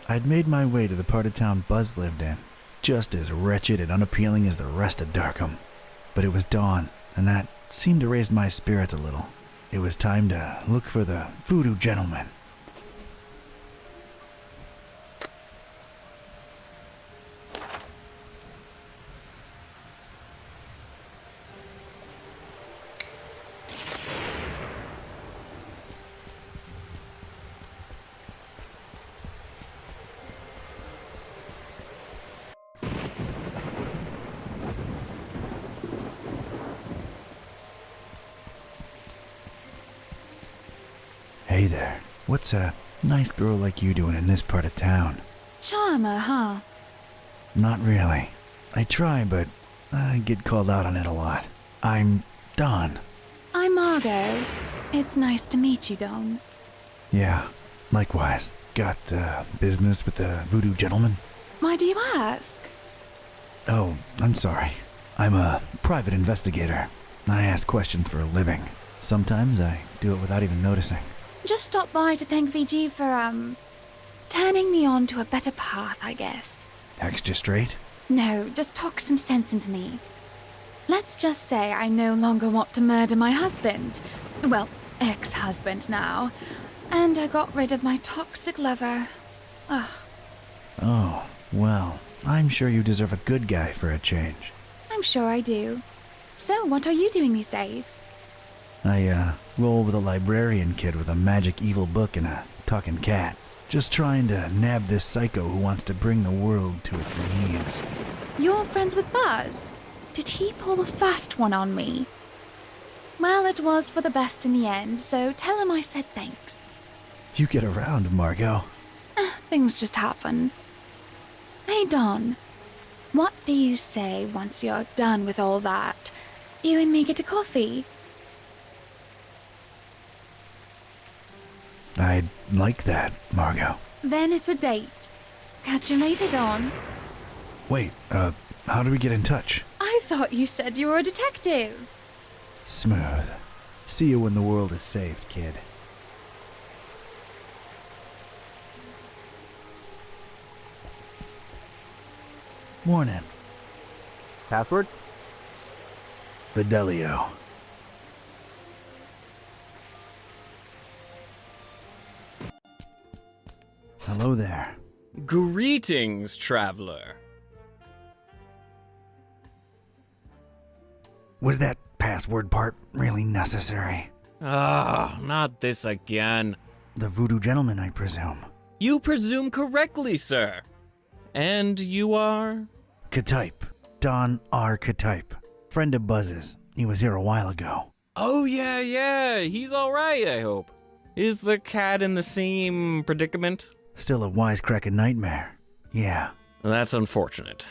I'd made my way to the part of town Buzz lived in, just as wretched and unappealing as the rest of Darkham. But it was dawn, and that seemed to raise my spirits a little. It was time to look for the voodoo gentleman. Hey there, what's a nice girl like you doing in this part of town? Charmer, huh? Not really. I try, but I get called out on it a lot. I'm Don. I'm Margot. It's nice to meet you, Don. Yeah, likewise. Got business with the voodoo gentleman? Why do you ask? Oh, I'm sorry. I'm a private investigator. I ask questions for a living. Sometimes I do it without even noticing. Just stopped by to thank VG for, turning me on to a better path, I guess. Extra straight? No, just talk some sense into me. Let's just say I no longer want to murder my husband. Well, ex-husband now. And I got rid of my toxic lover. Ugh. Oh, well, I'm sure you deserve a good guy for a change. I'm sure I do. So, what are you doing these days? I, roll with a librarian kid with a magic evil book and a talking cat. Just trying to nab this psycho who wants to bring the world to its knees. You're friends with Buzz? Did he pull a fast one on me? Well, it was for the best in the end, so tell him I said thanks. You get around, Margot. Things just happen. Hey, Don. What do you say once you're done with all that? You and me get a coffee? I'd like that, Margot. Then it's a date. Catch you later, Don. Wait, how do we get in touch? I thought you said you were a detective. Smooth. See you when the world is saved, kid. Morning. Password? Fidelio. Hello there. Greetings, traveler. Was that password part really necessary? Ah, not this again. The voodoo gentleman, I presume. You presume correctly, sir. And you are? Ktype. Don R. Ktype. Friend of Buzz's. He was here a while ago. Oh, yeah, he's alright, I hope. Is the cat in the same predicament? Still a wisecracking nightmare. Yeah. That's unfortunate.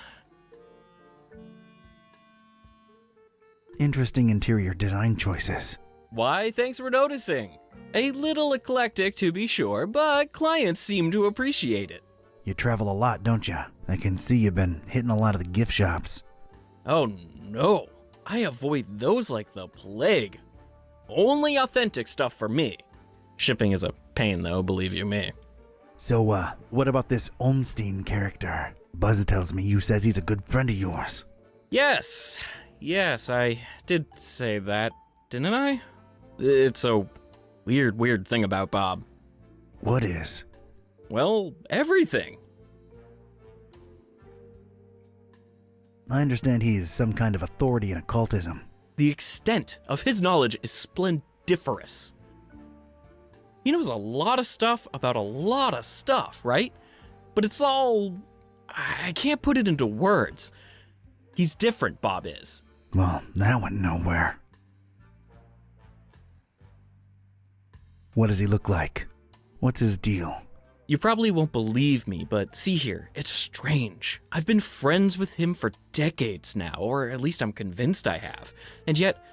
Interesting interior design choices. Why, thanks for noticing. A little eclectic, to be sure, but clients seem to appreciate it. You travel a lot, don't you? I can see you've been hitting a lot of the gift shops. Oh no, I avoid those like the plague. Only authentic stuff for me. Shipping is a pain though, believe you me. So, what about this Olmstein character? Buzz tells me you says he's a good friend of yours. Yes, I did say that, didn't I? It's a weird thing about Bob. What is? Well, everything. I understand he is some kind of authority in occultism. The extent of his knowledge is splendiferous. He knows a lot of stuff about a lot of stuff, right? But it's all... I can't put it into words. He's different, Bob is. Well, that went nowhere. What does he look like? What's his deal? You probably won't believe me, but see here, it's strange. I've been friends with him for decades now, or at least I'm convinced I have. And yet,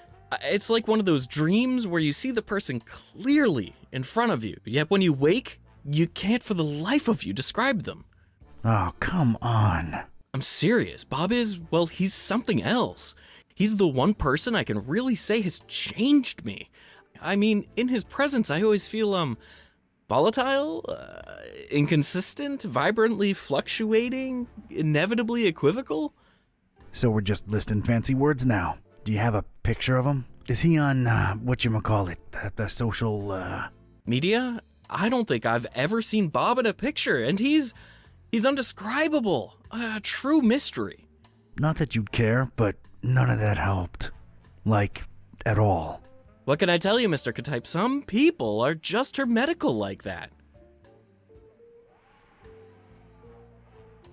it's like one of those dreams where you see the person clearly in front of you, yet when you wake, you can't for the life of you describe them. Oh, come on. I'm serious. Bob is, well, he's something else. He's the one person I can really say has changed me. I mean, in his presence, I always feel, volatile, inconsistent, vibrantly fluctuating, inevitably equivocal. So we're just listing fancy words now. Do you have a picture of him? Is he on, whatchamacallit, the social, Media? I don't think I've ever seen Bob in a picture, and he's undescribable. A true mystery. Not that you'd care, but none of that helped. Like, at all. What can I tell you, Mr. K-Type? Some people are just hermetical like that.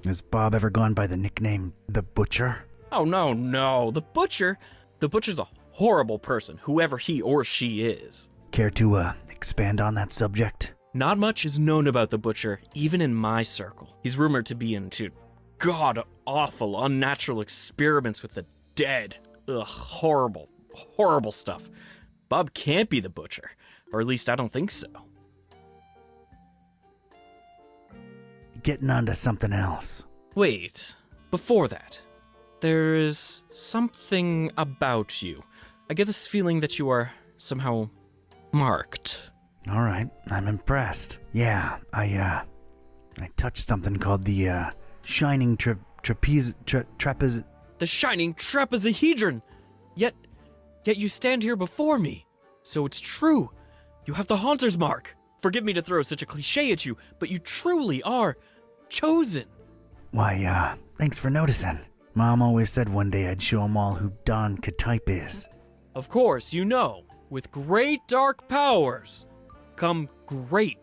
Has Bob ever gone by the nickname The Butcher? Oh, no. The Butcher's a horrible person, whoever he or she is. Care to, expand on that subject? Not much is known about the Butcher, even in my circle. He's rumored to be into god-awful, unnatural experiments with the dead. Ugh, horrible stuff. Bob can't be the Butcher, or at least I don't think so. Getting onto something else. Wait, before that, there is something about you. I get this feeling that you are somehow marked. All right, I'm impressed. Yeah, I touched something called the, Shining Trapeze... The Shining Trapezohedron! Yet you stand here before me. So it's true. You have the Haunter's Mark. Forgive me to throw such a cliche at you, but you truly are chosen. Why, thanks for noticing. Mom always said one day I'd show 'em all who Don K-Type is. Of course, you know, with great dark powers come great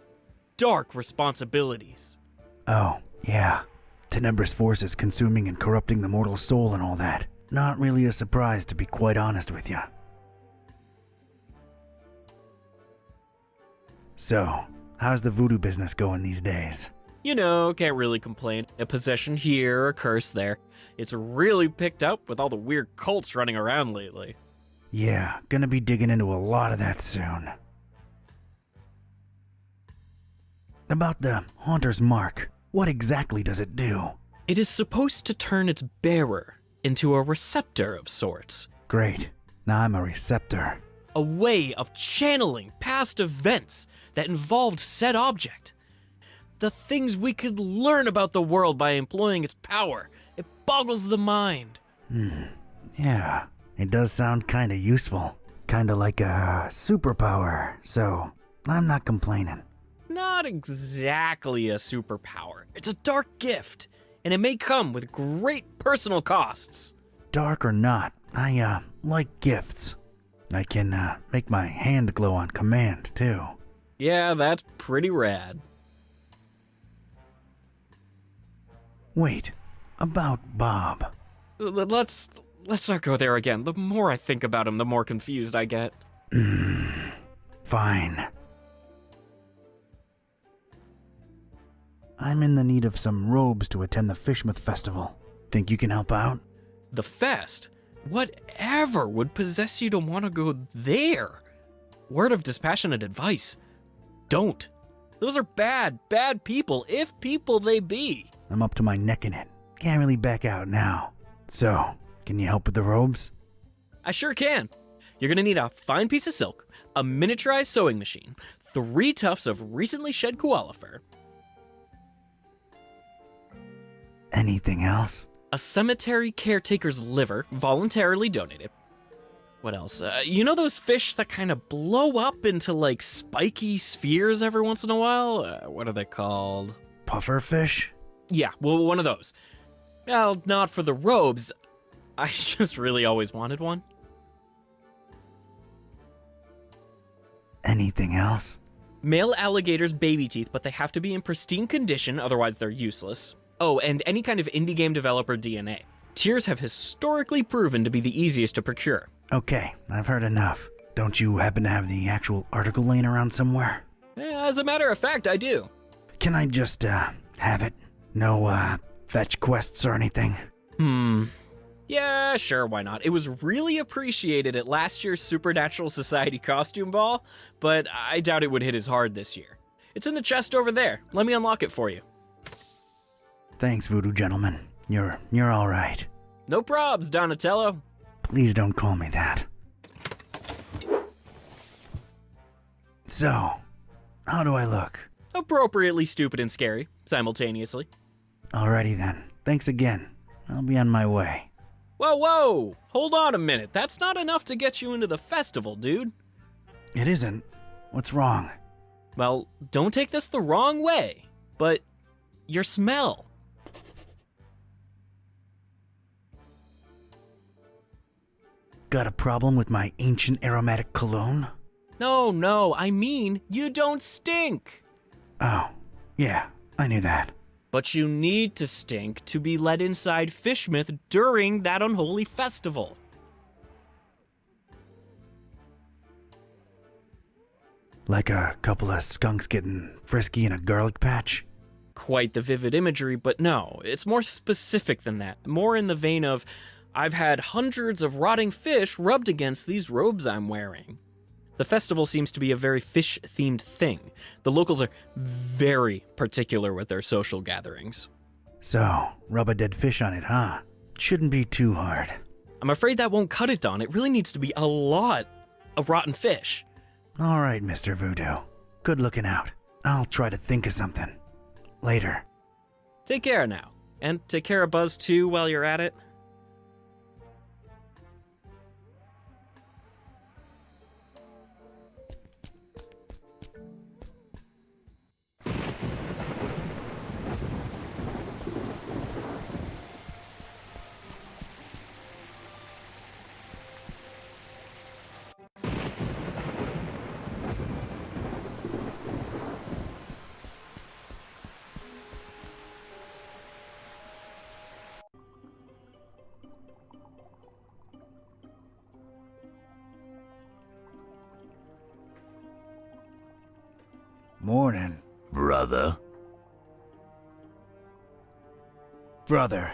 dark responsibilities. Oh, yeah. Tenebrous forces consuming and corrupting the mortal soul and all that. Not really a surprise, to be quite honest with you. So, how's the voodoo business going these days? You know, can't really complain. A possession here, a curse there. It's really picked up with all the weird cults running around lately. Yeah, gonna be digging into a lot of that soon. About the Haunter's Mark, what exactly does it do? It is supposed to turn its bearer into a receptor of sorts. Great. Now I'm a receptor. A way of channeling past events that involved said object. The things we could learn about the world by employing its power. It boggles the mind. Yeah, it does sound kinda useful. Kinda like a superpower, so I'm not complaining. Not exactly a superpower. It's a dark gift, and it may come with great personal costs. Dark or not, I, like gifts. I can, make my hand glow on command, too. Yeah, that's pretty rad. Wait, about Bob. Let's not go there again. The more I think about him, the more confused I get. Fine. I'm in the need of some robes to attend the Fishmouth Festival. Think you can help out? The fest? Whatever would possess you to want to go there? Word of dispassionate advice. Don't. Those are bad people, if people they be. I'm up to my neck in it. Can't really back out now. So, can you help with the robes? I sure can. You're gonna need a fine piece of silk, a miniaturized sewing machine, 3 tufts of recently shed koala fur. Anything else? A cemetery caretaker's liver, voluntarily donated. What else? You know those fish that kind of blow up into like spiky spheres every once in a while? What are they called? Puffer fish? Yeah, well, one of those. Well, not for the robes. I just really always wanted one. Anything else? Male alligators' baby teeth, but they have to be in pristine condition, otherwise they're useless. Oh, and any kind of indie game developer DNA. Tears have historically proven to be the easiest to procure. Okay, I've heard enough. Don't you happen to have the actual article laying around somewhere? As a matter of fact, I do. Can I just, have it? No, fetch quests or anything? Yeah, sure, why not? It was really appreciated at last year's Supernatural Society costume ball, but I doubt it would hit as hard this year. It's in the chest over there. Let me unlock it for you. Thanks, Voodoo Gentleman. You're all right. No probs, Donatello. Please don't call me that. So, how do I look? Appropriately stupid and scary, simultaneously. Alrighty then. Thanks again. I'll be on my way. Whoa! Hold on a minute. That's not enough to get you into the festival, dude. It isn't. What's wrong? Well, don't take this the wrong way, but your smell. Got a problem with my ancient aromatic cologne? No, I mean, you don't stink. Oh, yeah, I knew that. But you need to stink to be let inside Fishmouth during that unholy festival. Like a couple of skunks getting frisky in a garlic patch? Quite the vivid imagery, but no, it's more specific than that. More in the vein of, I've had hundreds of rotting fish rubbed against these robes I'm wearing. The festival seems to be a very fish-themed thing. The locals are very particular with their social gatherings. So, rub a dead fish on it, huh? Shouldn't be too hard. I'm afraid that won't cut it, Don. It really needs to be a lot of rotten fish. All right, Mr. Voodoo. Good looking out. I'll try to think of something. Later. Take care now. And take care of Buzz too while you're at it. Morning. Brother. Brother.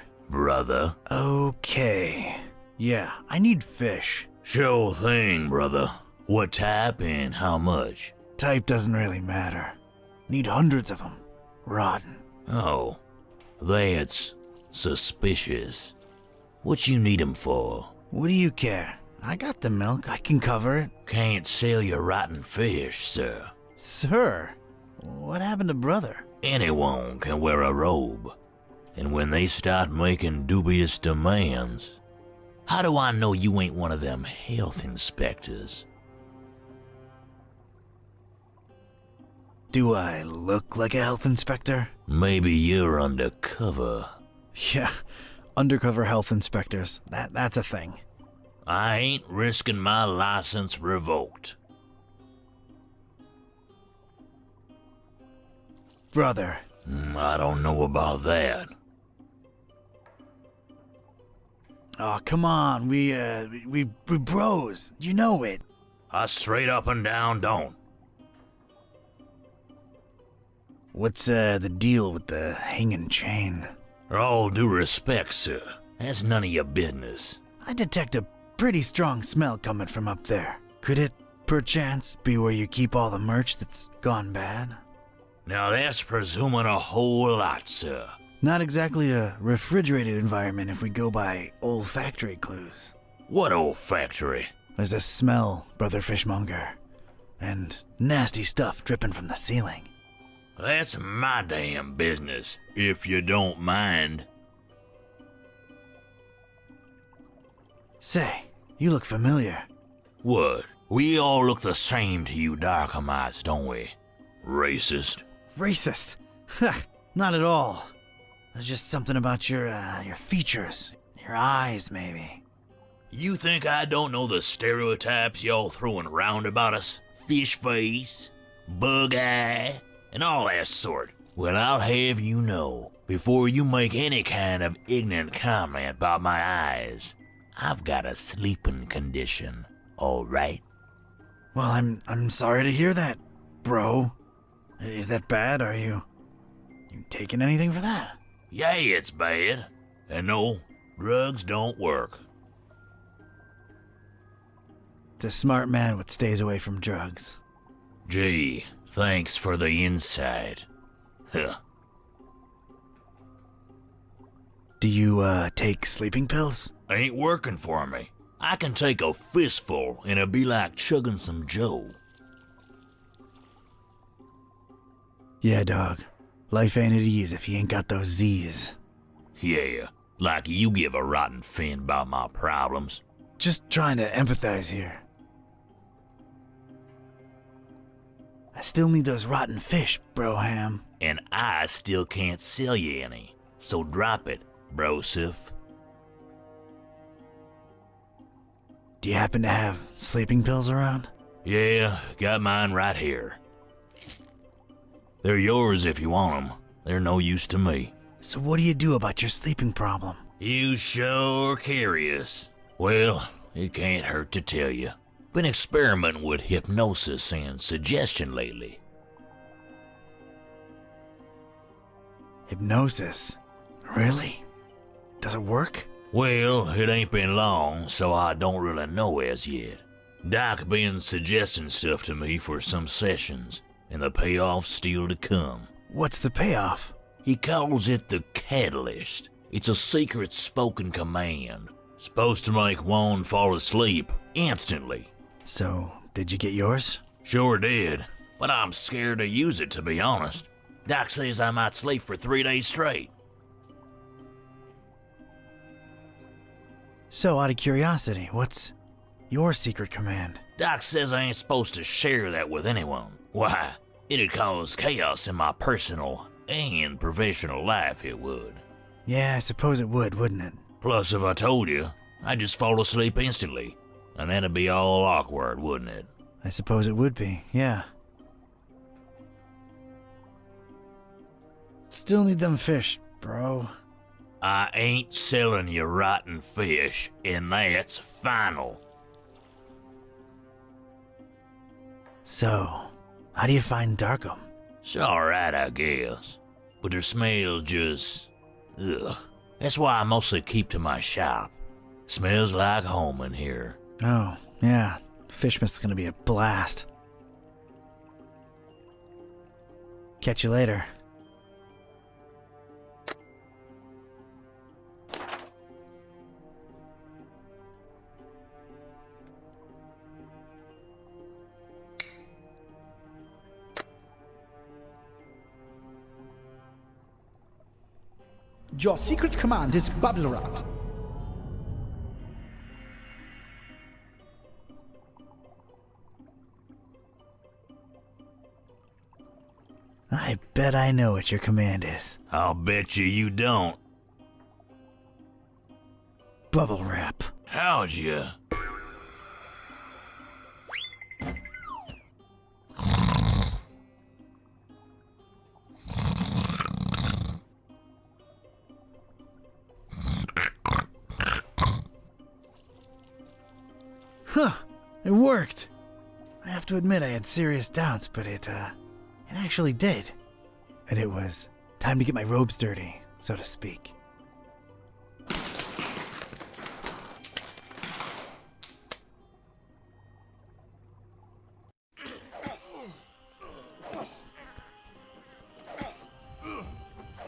Okay. Yeah, I need fish. Sure thing, brother. What type and how much? Type doesn't really matter. Need hundreds of them. Rotten. Oh, that's suspicious. What you need 'em for? What do you care? I got the milk. I can cover it. Can't sell your rotten fish, sir. Sir, what happened to brother? Anyone can wear a robe. And when they start making dubious demands, how do I know you ain't one of them health inspectors? Do I look like a health inspector? Maybe you're undercover. Yeah, undercover health inspectors. That's a thing. I ain't risking my license revoked. Brother. I don't know about that. Oh, come on. We bros. You know it. I straight up and down don't. What's the deal with the hanging chain? All due respect, sir. That's none of your business. I detect a pretty strong smell coming from up there. Could it, perchance, be where you keep all the merch that's gone bad? Now that's presuming a whole lot, sir. Not exactly a refrigerated environment if we go by olfactory clues. What olfactory? There's a smell, Brother Fishmonger, and nasty stuff dripping from the ceiling. That's my damn business, if you don't mind. Say, you look familiar. What? We all look the same to you Darkhamites, don't we? Racist. Racist? Not at all. There's just something about your features, your eyes, maybe. You think I don't know the stereotypes y'all throwing around about us? Fish face, bug eye, and all that sort. Well, I'll have you know, before you make any kind of ignorant comment about my eyes, I've got a sleeping condition, all right? Well, I'm sorry to hear that, bro. Is that bad? Are you taking anything for that? Yeah, it's bad. And no, drugs don't work. It's a smart man what stays away from drugs. Gee, thanks for the insight. Huh. Do you, take sleeping pills? Ain't working for me. I can take a fistful and it'd be like chugging some Joe. Yeah, dog. Life ain't at ease if you ain't got those Z's. Yeah, like you give a rotten fin about my problems. Just trying to empathize here. I still need those rotten fish, Broham. And I still can't sell you any. So drop it, Brosif. Do you happen to have sleeping pills around? Yeah, got mine right here. They're yours if you want them. They're no use to me. So what do you do about your sleeping problem? You sure curious. Well, it can't hurt to tell you. Been experimenting with hypnosis and suggestion lately. Hypnosis? Really? Does it work? Well, it ain't been long, so I don't really know as yet. Doc been suggesting stuff to me for some sessions, and the payoff's still to come. What's the payoff? He calls it the catalyst. It's a secret spoken command. Supposed to make one fall asleep instantly. So, did you get yours? Sure did, but I'm scared to use it, to be honest. Doc says I might sleep for 3 days straight. So, out of curiosity, what's your secret command? Doc says I ain't supposed to share that with anyone. Why, it'd cause chaos in my personal and professional life, it would. Yeah, I suppose it would, wouldn't it? Plus, if I told you, I'd just fall asleep instantly. And that'd be all awkward, wouldn't it? I suppose it would be, yeah. Still need them fish, bro. I ain't selling you rotten fish, and that's final. So, how do you find Darkham? It's alright, I guess. But their smell just... ugh. That's why I mostly keep to my shop. Smells like home in here. Oh, yeah. Fishmith's gonna be a blast. Catch you later. Your secret command is Bubble Wrap. I bet I know what your command is. I'll bet you don't. Bubble wrap. How'd you? Huh, it worked. I have to admit I had serious doubts, but it actually did. And it was time to get my robes dirty, so to speak.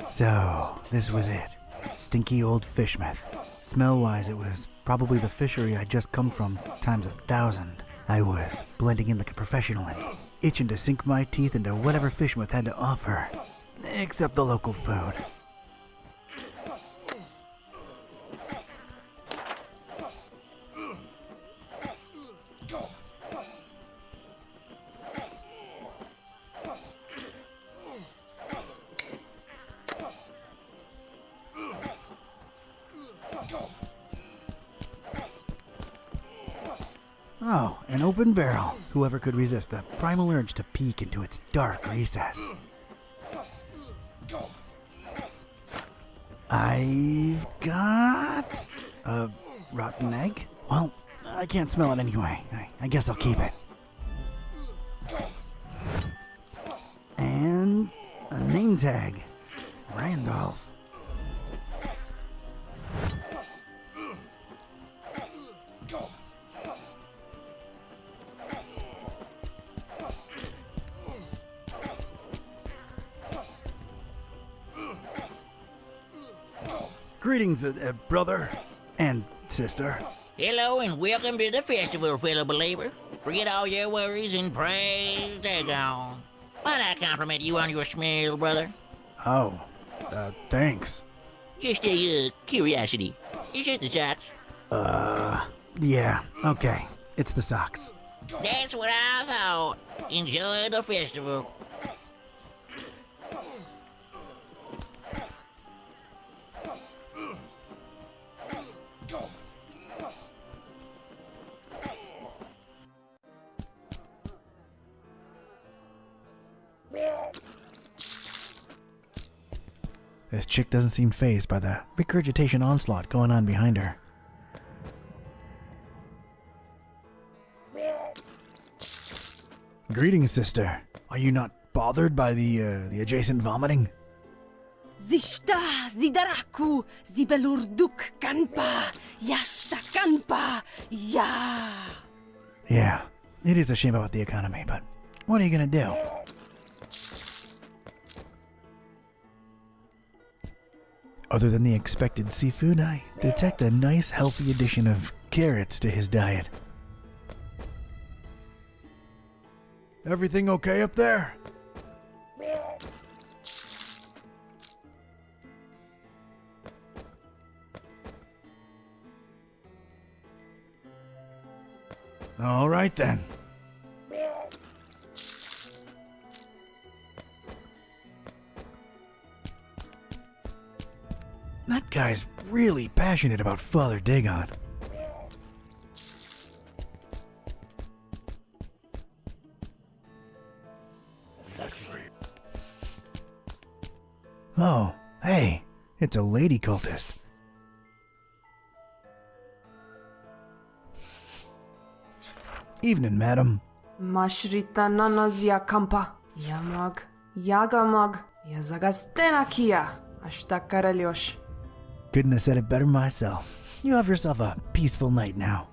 So, this was it. Stinky old fishmouth. Smell-wise, it was probably the fishery I'd just come from, times 1,000. I was blending in like a professional and itching to sink my teeth into whatever fishmouth had to offer, except the local food. Oh, an open barrel. Whoever could resist the primal urge to peek into its dark recess. I've got a rotten egg. Well, I can't smell it anyway. I guess I'll keep it. And a name tag. Randolph. Greetings, brother and sister. Hello and welcome to the festival, fellow believer. Forget all your worries and praise Dagon. Might I compliment you on your smell, brother? Oh, thanks. Just a curiosity. Is it the socks? Yeah, okay. It's the socks. That's what I thought. Enjoy the festival. This chick doesn't seem fazed by the regurgitation onslaught going on behind her. Greetings, sister. Are you not bothered by the adjacent vomiting? Zishta zidaraku zibelurduk kanpa yashta kanpa ya. Yeah, it is a shame about the economy, but what are you gonna do? Other than the expected seafood, I detect a nice healthy addition of carrots to his diet. Everything okay up there? All right then. That guy's really passionate about Father Dagon. Oh, hey, it's a lady cultist. Evening, madam. Mashrita nanazia kampa yamag yagamag yazagastena kia ashta karalyosh. Couldn't have said it better myself. You have yourself a peaceful night now.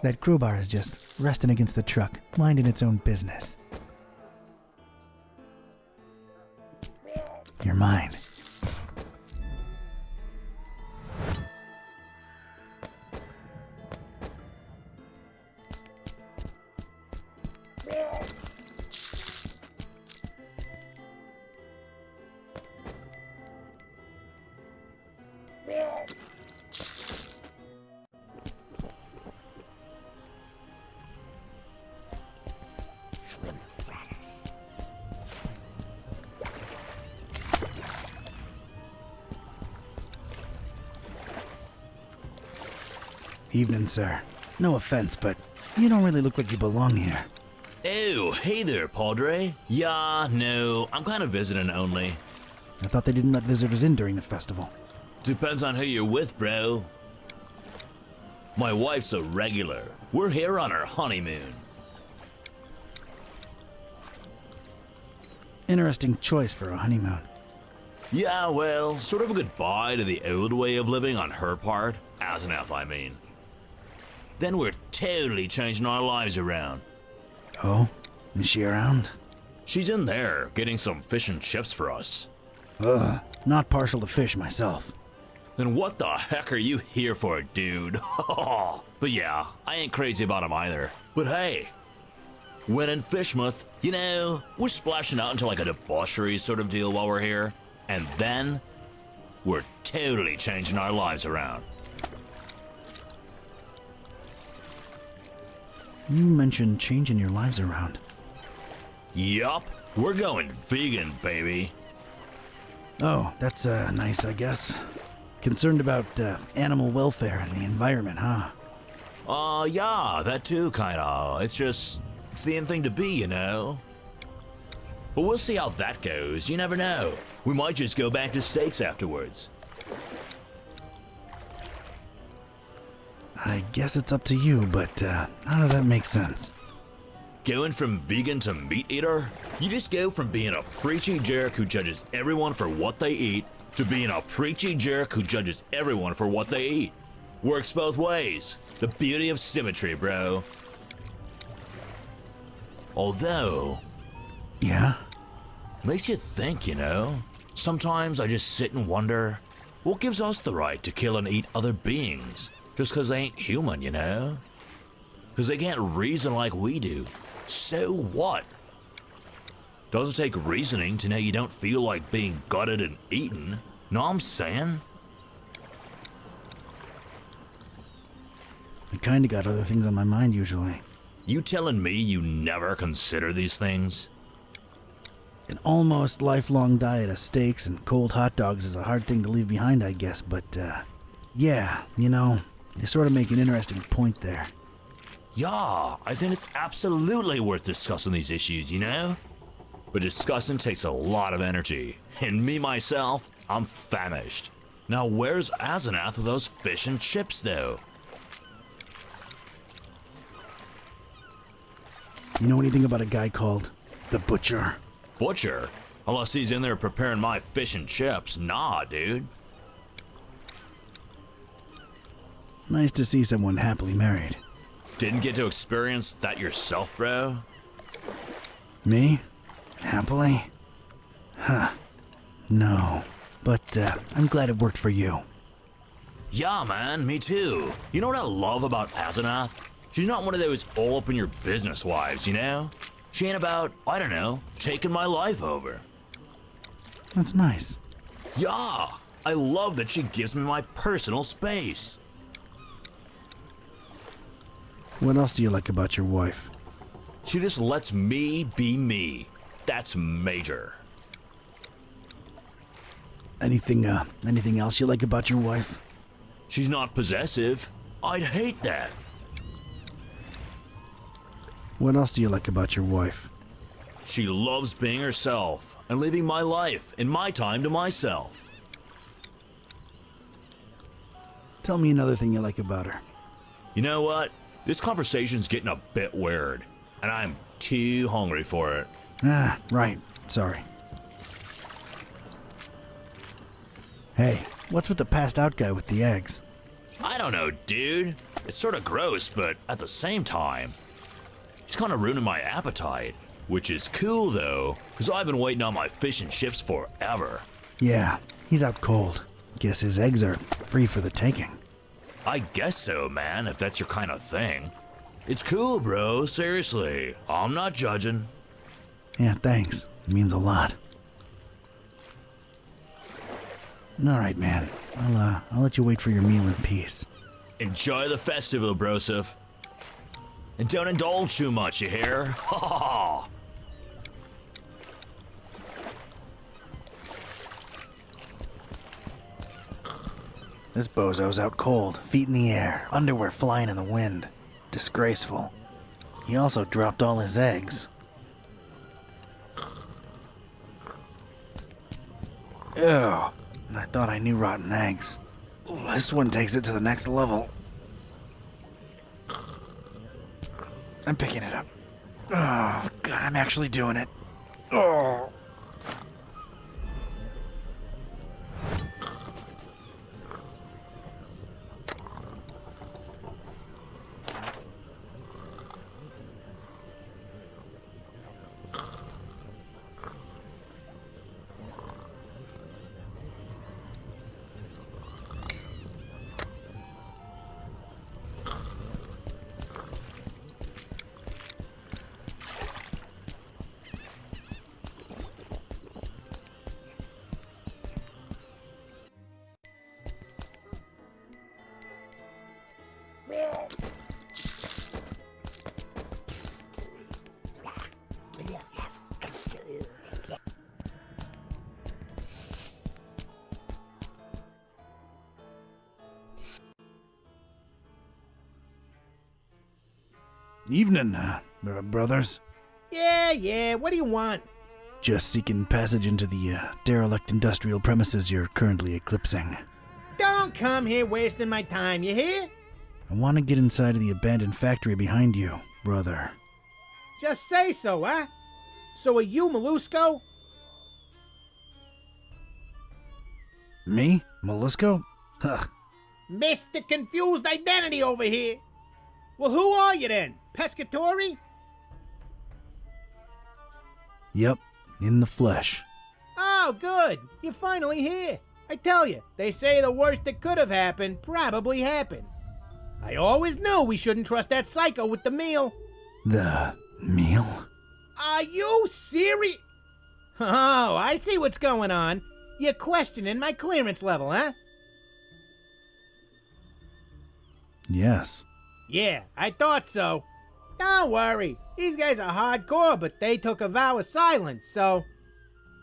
That crowbar is just resting against the truck, minding its own business. You're mine. Evening, sir. No offense, but you don't really look like you belong here. Oh, hey there, Padre. Yeah, no, I'm kind of visiting only. I thought they didn't let visitors in during the festival. Depends on who you're with, bro. My wife's a regular. We're here on our honeymoon. Interesting choice for a honeymoon. Yeah, well, sort of a goodbye to the old way of living on her part. As an F, I mean. Then we're totally changing our lives around. Oh? Is she around? She's in there, getting some fish and chips for us. Ugh, not partial to fish myself. Then what the heck are you here for, dude? But yeah, I ain't crazy about him either. But hey, when in Fishmouth, you know, we're splashing out into like a debauchery sort of deal while we're here. And then, we're totally changing our lives around. You mentioned changing your lives around. Yup, we're going vegan, baby. Oh, that's nice, I guess. Concerned about animal welfare and the environment, huh? Yeah, that too, kinda. It's the in thing to be, you know? But we'll see how that goes, you never know. We might just go back to steaks afterwards. I guess it's up to you, but how does that make sense? Going from vegan to meat eater? You just go from being a preachy jerk who judges everyone for what they eat to being a preachy jerk who judges everyone for what they eat. Works both ways. The beauty of symmetry, bro. Although, Yeah? makes you think, you know? Sometimes I just sit and wonder, what gives us the right to kill and eat other beings? Just 'cause they ain't human, you know? 'Cause they can't reason like we do. So what? Doesn't take reasoning to know you don't feel like being gutted and eaten. Know what I'm saying? I kinda got other things on my mind usually. You telling me you never consider these things? An almost lifelong diet of steaks and cold hot dogs is a hard thing to leave behind, I guess, but, yeah, you know, you sort of make an interesting point there. Yeah, I think it's absolutely worth discussing these issues, you know? But discussing takes a lot of energy, and me myself, I'm famished. Now where's Asenath with those fish and chips, though? You know anything about a guy called the Butcher? Butcher? Unless he's in there preparing my fish and chips. Nah, dude. Nice to see someone happily married. Didn't get to experience that yourself, bro? Me? Happily? Huh. No. But, I'm glad it worked for you. Yeah, man, me too. You know what I love about Asenath? She's not one of those all-up-in-your-business wives, you know? She ain't about, I don't know, taking my life over. That's nice. Yeah, I love that she gives me my personal space. What else do you like about your wife? She just lets me be me. That's major. Anything else you like about your wife? She's not possessive. I'd hate that. What else do you like about your wife? She loves being herself and living my life and my time to myself. Tell me another thing you like about her. You know what? This conversation's getting a bit weird, and I'm too hungry for it. Ah, right. Sorry. Hey, what's with the passed out guy with the eggs? I don't know, dude. It's sort of gross, but at the same time, he's kind of ruining my appetite. Which is cool, though, because I've been waiting on my fish and chips forever. Yeah, he's out cold. Guess his eggs are free for the taking. I guess so, man, if that's your kind of thing. It's cool, bro, seriously. I'm not judging. Yeah, thanks. It means a lot. Alright, man. I'll let you wait for your meal in peace. Enjoy the festival, brosif. And don't indulge too much, you hear? Ha ha ha! This bozo's out cold, feet in the air, underwear flying in the wind. Disgraceful. He also dropped all his eggs. Ew. And I thought I knew rotten eggs. This one takes it to the next level. I'm picking it up. Oh, God, I'm actually doing it. Oh. Evening, brothers. Yeah, what do you want? Just seeking passage into the derelict industrial premises you're currently eclipsing. Don't come here wasting my time, you hear? I want to get inside of the abandoned factory behind you, brother. Just say so, huh? So are you Mollusco? Me? Mollusco? Huh. Mr. Confused Identity over here. Well, who are you then? Pescatori? Yep, in the flesh. Oh, good. You're finally here. I tell you, they say the worst that could have happened probably happened. I always knew we shouldn't trust that psycho with the meal. The meal? Are you serious? Oh, I see what's going on. You're questioning my clearance level, huh? Yes. Yeah, I thought so. Don't worry. These guys are hardcore, but they took a vow of silence, so...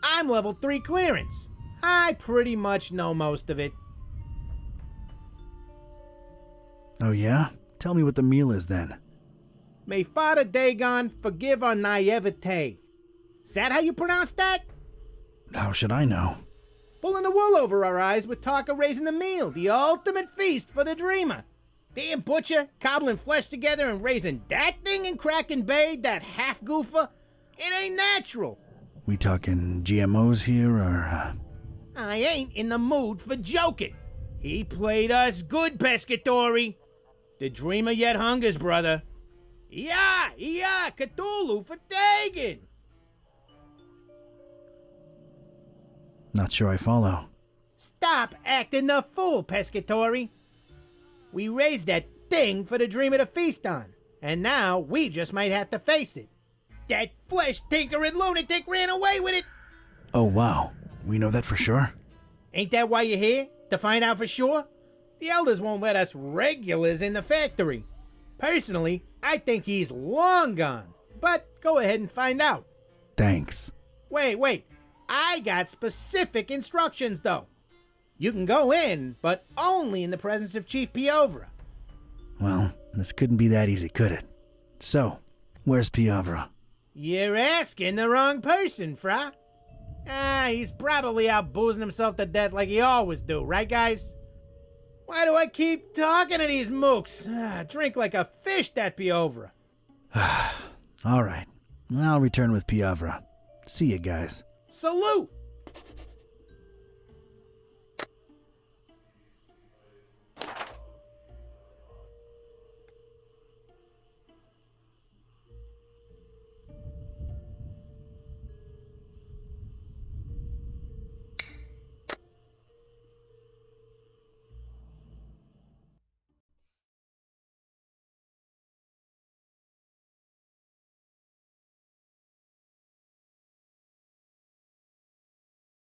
I'm level 3 clearance. I pretty much know most of it. Oh yeah? Tell me what the meal is then. May Father Dagon forgive our naivete. Is that how you pronounce that? How should I know? Pulling the wool over our eyes with talk of raising the meal, the ultimate feast for the dreamer. Damn butcher, cobbling flesh together and raising that thing in Kraken Bay, that half-goofer? It ain't natural. We talking GMOs here, or... I ain't in the mood for joking. He played us good, Pescatori. The dreamer yet hungers, brother. Yeah, Cthulhu for Dagon. Not sure I follow. Stop acting the fool, Pescatori. We raised that thing for the dreamer to feast on, and now we just might have to face it. That flesh-tinkering lunatic ran away with it. Oh wow, we know that for sure? Ain't that why you're here? To find out for sure? The elders won't let us regulars in the factory. Personally, I think he's long gone, but go ahead and find out. Thanks. Wait. I got specific instructions, though. You can go in, but only in the presence of Chief Piovra. Well, this couldn't be that easy, could it? So, where's Piovra? You're asking the wrong person, Fra. He's probably out boozing himself to death like he always do, right, guys? Why do I keep talking to these mooks? Drink like a fish, that Piovra. All right, I'll return with Piovra. See you guys. Salute!